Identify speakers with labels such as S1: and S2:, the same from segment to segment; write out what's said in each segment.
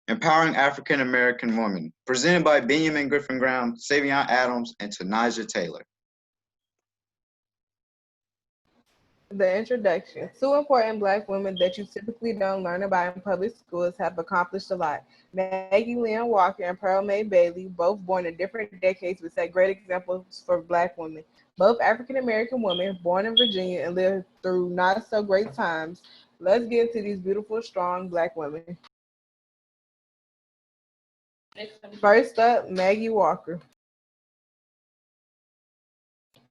S1: Empowering African American Women, presented by Benjamin Griffin-Graham, Savion Adams, and Tanija Taylor.
S2: The introduction. Two important Black women that you typically don't learn about in public schools have accomplished a lot. Maggie Lynn Walker and Pearl Mae Bailey, both born in different decades, would set great examples for Black women. Both African American women, born in Virginia and lived through not so great times. Let's get into these beautiful, strong Black women. First up, Maggie Walker.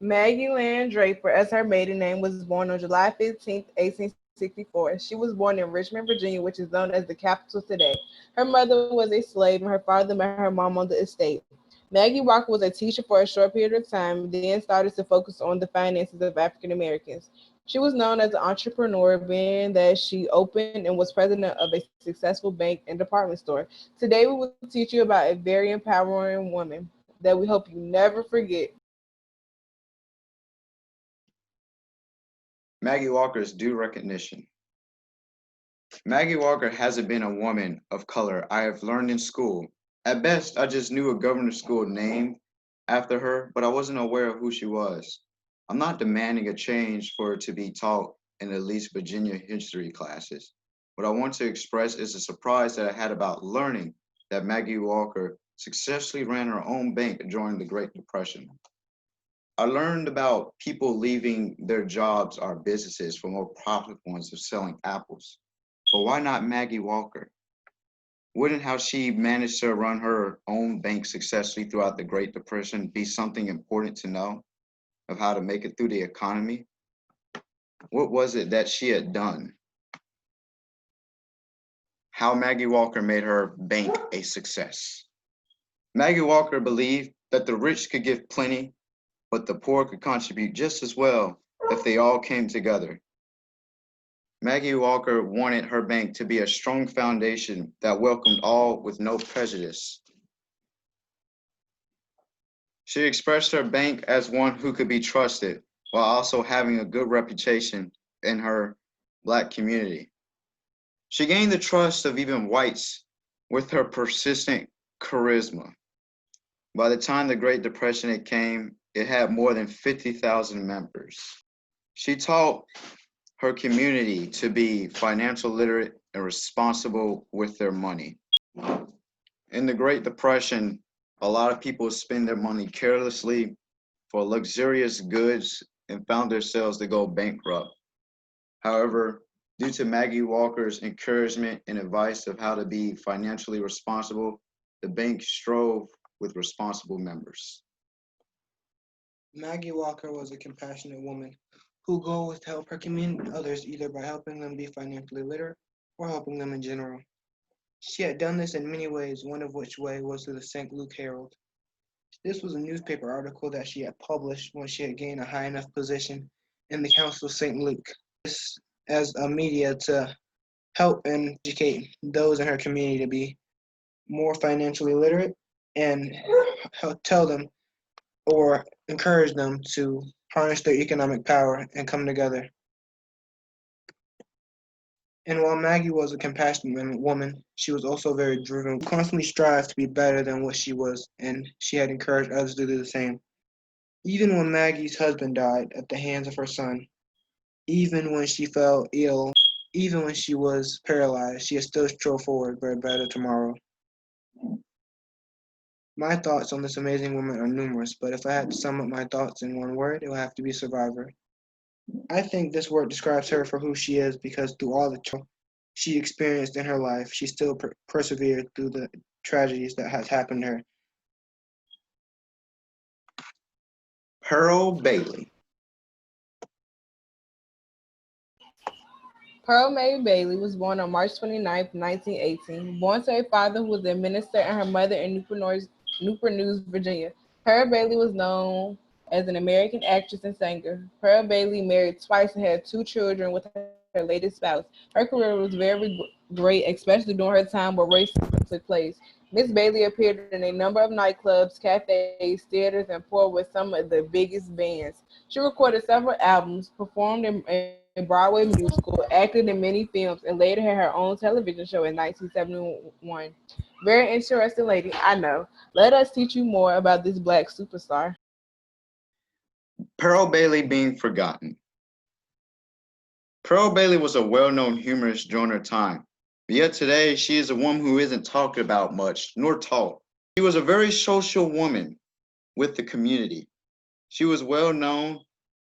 S2: Maggie Land Draper, as her maiden name, was born on July 15th, 1864. She was born in Richmond, Virginia, which is known as the capital today. Her mother was a slave, and her father met her mom on the estate. Maggie Walker was a teacher for a short period of time, then started to focus on the finances of African Americans. She was known as an entrepreneur, being that she opened and was president of a successful bank and department store. Today, we will teach you about a very empowering woman that we hope you never forget.
S1: Maggie Walker's due recognition. Maggie Walker hasn't been a woman of color I have learned in school. At best, I just knew a governor's school named after her, but I wasn't aware of who she was. I'm not demanding a change for her to be taught in at least Virginia history classes. What I want to express is a surprise that I had about learning that Maggie Walker successfully ran her own bank during the Great Depression. I learned about people leaving their jobs or businesses for more profitable ones of selling apples. But why not Maggie Walker? Wouldn't how she managed to run her own bank successfully throughout the Great Depression be something important to know of how to make it through the economy? What was it that she had done? How Maggie Walker made her bank a success. Maggie Walker believed that the rich could give plenty, but the poor could contribute just as well if they all came together. Maggie Walker wanted her bank to be a strong foundation that welcomed all with no prejudice. She expressed her bank as one who could be trusted while also having a good reputation in her Black community. She gained the trust of even whites with her persistent charisma. By the time the Great Depression came, it had more than 50,000 members. She taught her community to be financial literate and responsible with their money. In the Great Depression, a lot of people spend their money carelessly for luxurious goods and found themselves to go bankrupt. However, due to Maggie Walker's encouragement and advice of how to be financially responsible, the bank strove with responsible members.
S3: Maggie Walker was a compassionate woman whose goal was to help her community and others either by helping them be financially literate or helping them in general. She had done this in many ways, one of which way was through the St. Luke Herald. This was a newspaper article that she had published when she had gained a high enough position in the Council of St. Luke. This as a media to help and educate those in her community to be more financially literate and help tell them or encourage them to harness their economic power and come together. And while Maggie was a compassionate woman, she was also very driven, constantly strived to be better than what she was, and she had encouraged others to do the same. Even when Maggie's husband died at the hands of her son, even when she fell ill, even when she was paralyzed, she still strove forward for a better tomorrow. My thoughts on this amazing woman are numerous, but if I had to sum up my thoughts in one word, it would have to be survivor. I think this word describes her for who she is because through all the trouble she experienced in her life, she still persevered through the tragedies that has happened to her.
S1: Pearl Bailey.
S2: Pearl Mae Bailey was born on March 29th, 1918, born to a father who was a minister and her mother in Newport News, Virginia. Pearl Bailey was known as an American actress and singer. Pearl Bailey married twice and had two children with her latest spouse. Her career was very great, especially during her time where racism took place. Miss Bailey appeared in a number of nightclubs, cafes, theaters, and toured with some of the biggest bands. She recorded several albums, performed in Broadway musical, acted in many films, and later had her own television show in 1971. Very interesting lady, I know. Let us teach you more about this black superstar.
S1: Pearl Bailey being forgotten. Pearl Bailey was a well-known humorist during her time, but yet today she is a woman who isn't talked about much nor taught. She was a very social woman with the community. She was well known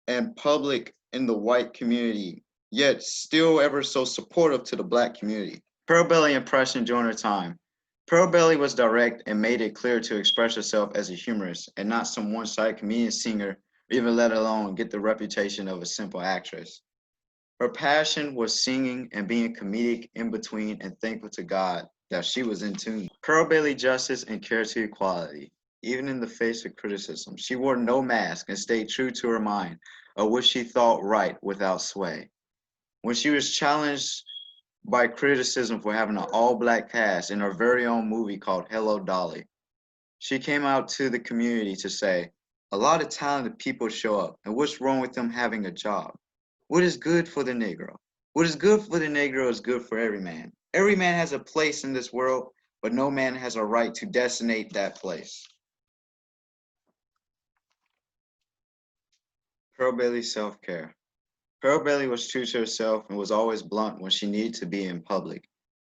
S1: and public in the white community, yet still ever so supportive to the black community. Pearl Bailey impression during her time. Pearl Bailey was direct and made it clear to express herself as a humorist and not some one-sided comedian singer, or even let alone get the reputation of a simple actress. Her passion was singing and being comedic in between and thankful to God that she was in tune. Pearl Bailey justice and care to equality. Even in the face of criticism, she wore no mask and stayed true to her mind of what she thought right without sway. When she was challenged by criticism for having an all-black cast in her very own movie called Hello Dolly, she came out to the community to say, a lot of talented people show up, and what's wrong with them having a job? What is good for the Negro? What is good for the Negro is good for every man. Every man has a place in this world, but no man has a right to designate that place. Pearl Bailey's self-care. Pearl Bailey was true to herself and was always blunt when she needed to be in public.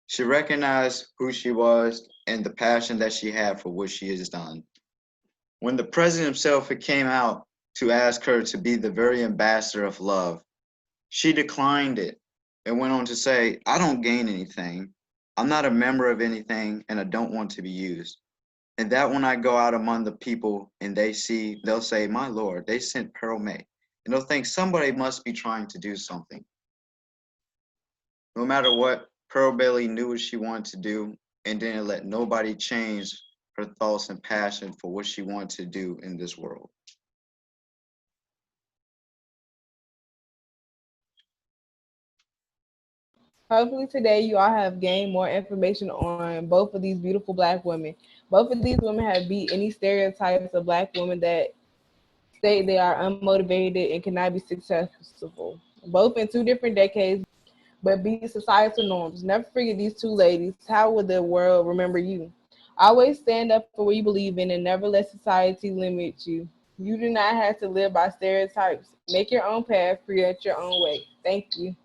S1: She recognized who she was and the passion that she had for what she has done. When the president himself came out to ask her to be the very ambassador of love, she declined it and went on to say, I don't gain anything. I'm not a member of anything and I don't want to be used. And that when I go out among the people and they'll say, my Lord, they sent Pearl May. And they'll think somebody must be trying to do something. No matter what, Pearl Bailey knew what she wanted to do and didn't let nobody change her thoughts and passion for what she wanted to do in this world.
S2: Hopefully today you all have gained more information on both of these beautiful black women. Both of these women have beat any stereotypes of black women that state they are unmotivated and cannot be successful. Both in two different decades, but beat societal norms. Never forget these two ladies. How would the world remember you? Always stand up for what you believe in and never let society limit you. You do not have to live by stereotypes. Make your own path, create your own way. Thank you.